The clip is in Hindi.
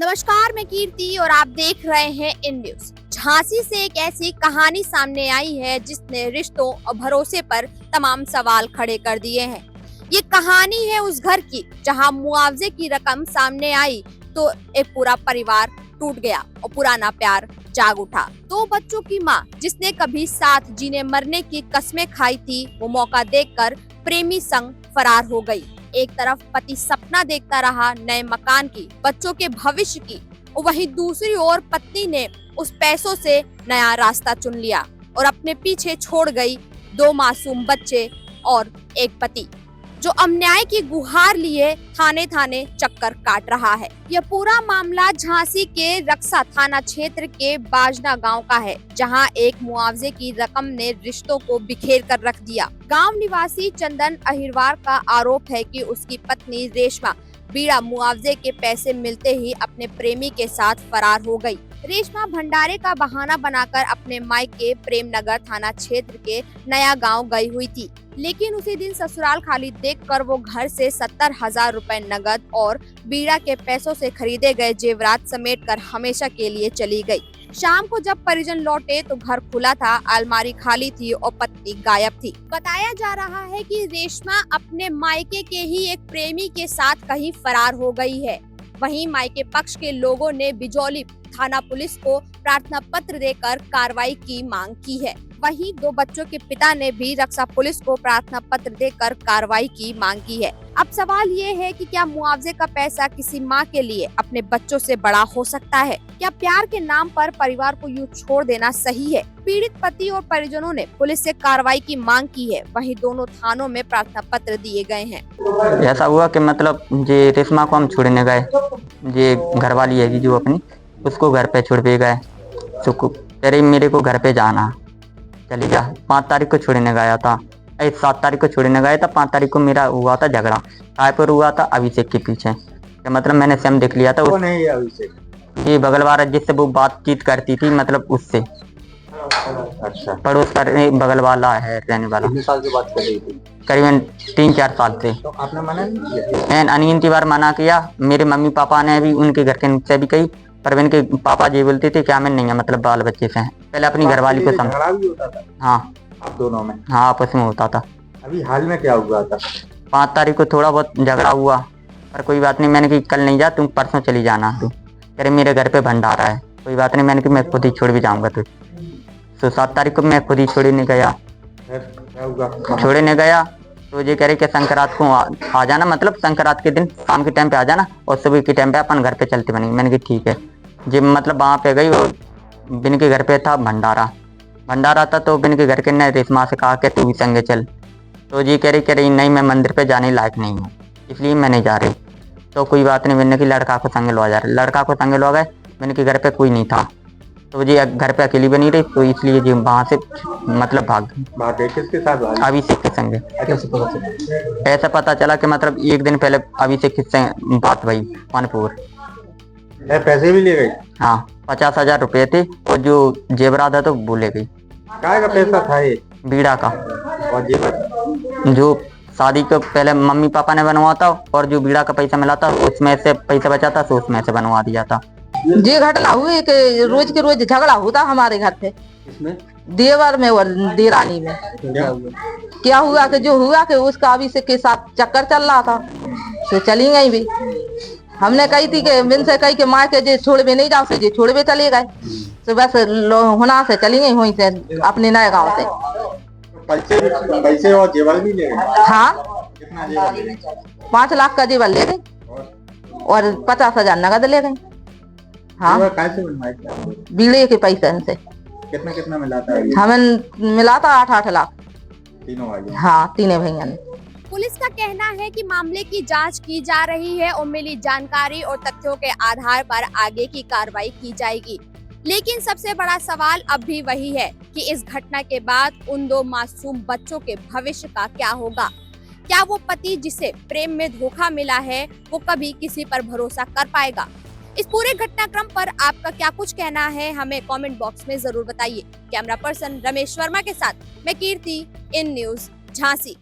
नमस्कार, मैं कीर्ति और आप देख रहे हैं इन न्यूज। झांसी से एक ऐसी कहानी सामने आई है जिसने रिश्तों और भरोसे पर तमाम सवाल खड़े कर दिए हैं। ये कहानी है उस घर की जहां मुआवजे की रकम सामने आई तो एक पूरा परिवार टूट गया और पुराना प्यार जाग उठा। 2 बच्चों की मां जिसने कभी साथ जीने मरने की कस्में खाई थी, वो मौका देखकर प्रेमी संग फरार हो गई। एक तरफ पति सपना देखता रहा नए मकान की, बच्चों के भविष्य की, और वहीं दूसरी ओर पत्नी ने उस पैसों से नया रास्ता चुन लिया और अपने पीछे छोड़ गई 2 मासूम बच्चे और एक पति जो अब न्याय की गुहार लिए थाने थाने चक्कर काट रहा है। यह पूरा मामला झांसी के रक्सा थाना क्षेत्र के बाजना गांव का है, जहां एक मुआवजे की रकम ने रिश्तों को बिखेर कर रख दिया। गांव निवासी चंदन अहिरवार का आरोप है कि उसकी पत्नी रेशमा बीड़ा मुआवजे के पैसे मिलते ही अपने प्रेमी के साथ फरार हो गई। रेशमा भंडारे का बहाना बनाकर अपने मायके प्रेमनगर थाना क्षेत्र के नया गांव गई हुई थी, लेकिन उसी दिन ससुराल खाली देखकर वो घर से 70,000 रुपए नगद और बीड़ा के पैसों से खरीदे गए जेवरात समेट कर हमेशा के लिए चली गई। शाम को जब परिजन लौटे तो घर खुला था, अलमारी खाली थी और पत्नी गायब थी। बताया जा रहा है कि रेशमा अपने मायके के ही एक प्रेमी के साथ कहीं फरार हो गई है। वहीं मायके पक्ष के लोगों ने बिजौली थाना पुलिस को प्रार्थना पत्र देकर कार्रवाई की मांग की है। वहीं 2 बच्चों के पिता ने भी रक्षा पुलिस को प्रार्थना पत्र देकर कार्रवाई की मांग की है। अब सवाल ये है कि क्या मुआवजे का पैसा किसी मां के लिए अपने बच्चों से बड़ा हो सकता है? क्या प्यार के नाम पर परिवार को यूं छोड़ देना सही है? पीड़ित पति और परिजनों ने पुलिस से कार्रवाई की मांग की है। वहीं दोनों थानों में प्रार्थना पत्र दिए गए हैं। ऐसा हुआ कि मतलब ये रेशमा को हम छोड़ने गए, ये घरवाली है जो अपनी, उसको घर पे छोड़ पे गए। तेरे मेरे को घर पे जाना, चली जा। 5 तारीख को छोड़ने गया था, 7 तारीख को छोड़ने गया था। 5 तारीख को मेरा हुआ था झगड़ा, काय पर हुआ था? अभिषेक के पीछे। मतलब मैंने सेम देख लिया था। नहीं अभिषेक, ये बगल वाला जिससे वो बातचीत करती थी, मतलब उससे। अच्छा, पड़ोस का बगल वाला है रहने वाला। कितने साल की बात कर रही थी? करीबन 3-4 साल से। तो आपने मना नहीं किया? अनगिनती बार मना किया। मेरे मम्मी पापा ने भी, उनके घर के से भी कही, पर इनके पापा जी बोलते थे क्या मैं नहीं है, मतलब बाल बच्चे से हैं। पहले अपनी घरवाली को झगड़ा भी होता था? हाँ, आप दोनों में? हाँ, आपस में होता था। अभी हाल में क्या हुआ था? 5 तारीख को थोड़ा बहुत झगड़ा हुआ, पर कोई बात नहीं। मैंने कि कल नहीं जा, तुम परसों चली जाना। तू अरे मेरे घर पे भंडारा है, कोई बात नहीं। मैंने कि मैं खुद ही छोड़ भी जाऊंगा। तो 7 तारीख को मैं खुद ही छोड़ने गया। क्या हुआ? छोड़ने गया तो ये कह रही कि संक्रांत को आ जाना, मतलब संक्रांत के दिन शाम के टाइम पे आ जाना और सुबह के टाइम पे अपन घर पे चलते बनेंगे। मैंने कि ठीक है जी। मतलब वहाँ पे गई और बिन के घर पे था भंडारा था, तो बिन के घर के ने रेशमा से कहा कि तू भी संगे चल। तो जी कह रही नहीं, मैं मंदिर पे जाने लायक नहीं हूँ, इसलिए मैं नहीं जा रही। तो कोई बात नहीं, मैंने कि लड़का को संग लो जा रहे। लड़का को संग लो गए, मैंने कि घर पे कोई नहीं था, तो जी घर पे अकेली बनी रही, तो इसलिए जी वहाँ से मतलब भाग गए। किसके साथ भागे? अभिषेक के संगे। ऐसा पता चला कि मतलब एक दिन पहले अभिषेक से बात हुई कानपुर। पैसे भी ले गई? हाँ, 50,000 रुपये थे और जो जेवरात था तो वो ले गई। काय का पैसा था ये? बीड़ा का। और जेवर जो शादी को पहले मम्मी पापा ने बनवा था, और जो बीड़ा का पैसा मिला था उसमें से पैसा बचा था, तो उसमें से बनवा दिया था। ये घटना हुई कि रोज के रोज झगड़ा होता हमारे घर पे। इसमें देवर में और देरानी में। क्या हुआ कि जो हुआ कि उसका अभिषेक के साथ चक्कर चल रहा था, तो चली गई भी। हमने कही थी कि बिन से कही कि माँ के जे छोड़वे नहीं जाओ, से जे छोड़वे चले गए। तो बस होना से चली गई हुई से अपने नए गाँव से। पैसे और जेवर भी ले गए? हाँ, कितना जेवर ले गए? 5 लाख का जेवर ले गई और 50,000 नगद ले गई। हाँ, कैसे बनवाए थे? बीड़े के पैसे से। कितना मिला था? हमें मिला था 8-8 लाख तीनों भाई? हाँ, तीनों भैया ने। पुलिस का कहना है कि मामले की जांच की जा रही है और मिली जानकारी और तथ्यों के आधार पर आगे की कार्रवाई की जाएगी। लेकिन सबसे बड़ा सवाल अब भी वही है कि इस घटना के बाद उन 2 मासूम बच्चों के भविष्य का क्या होगा? क्या वो पति जिसे प्रेम में धोखा मिला है वो कभी किसी पर भरोसा कर पाएगा? इस पूरे घटनाक्रम पर आपका क्या कुछ कहना है, हमें कमेंट बॉक्स में जरूर बताइए। कैमरा पर्सन रमेश वर्मा के साथ मैं कीर्ति, इन न्यूज झांसी।